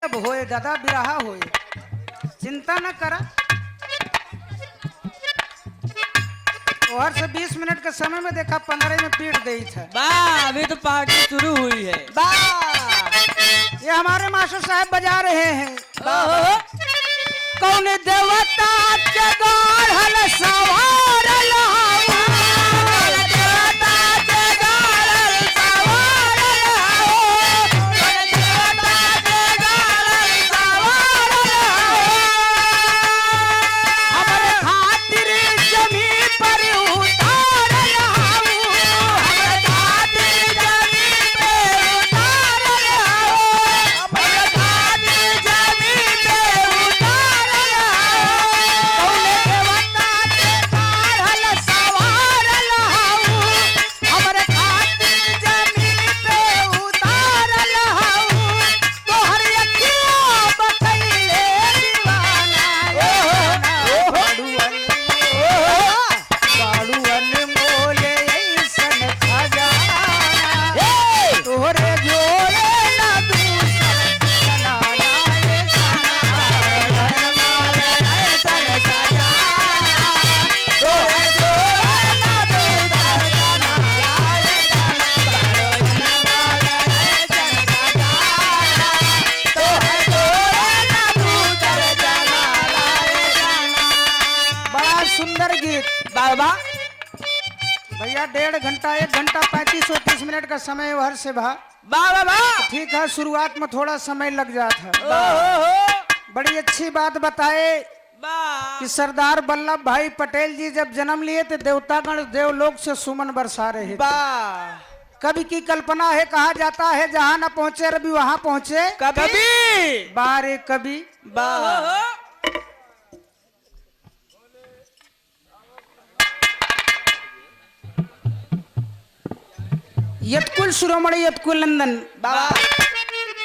अब होए दादा बिरहा होए, चिंता न करा। ओहर से 20 मिनट के समय में देखा 15 में पीट गई था। वाह, अभी तो पार्टी शुरू हुई है। वाह, ये हमारे मास्टर साहब बजा रहे हैं। ओहो, कौन देवता के गढ़ल सवार लहाऊ, देवता के गढ़ल सवार लहाऊ, देवता के गढ़ल सवार लहाऊ। हमरे खातिर जमीन पर उतार लहाऊ, हमरे खातिर जमीन पे उतार लहाऊ, हमरे खातिर जमीन पे उतार लहाऊ। कौन देवता के गढ़ल सवार लहाऊ, हमरे खातिर जमीन पे उतार लहाऊ। तोहर अखियों बकैले दीवाना, बाड़ुअन मोले ऐसन खजाना, तोहरे जोड़े ना दूसर जनाना, ऐसन खजाना, तोहरे जोड़े ना दूसर जनाना, बड़ा सुंदर गीत। बाबा भैया 1.5 घंटा 35-30 मिनट का समय हर से भा। बाबा वाह, ठीक है, शुरुआत में थोड़ा समय लग जाता है। ओहो, बड़ी अच्छी बात बताए वाह, कि सरदार वल्लभ भाई पटेल जी जब जन्म लिए थे देवतागण देवलोक से सुमन बरसा रहे थे। वाह, कवि की कल्पना है, कहा जाता है जहां न पहुंचे रवि वहां पहुंचे कभी बारे कवि। वाह, यतकुल शिरोमणि यतकुल नंदन वाह,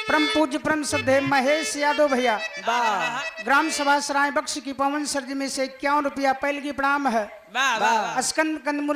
परम पूज्य परम श्रद्धेय महेश यादव भैया, वाह, ग्राम सभा सराय बख्श की पवन सरजी में से 51 रुपया पहल की प्रणाम है। वाह, अस्कंद कंदमुरली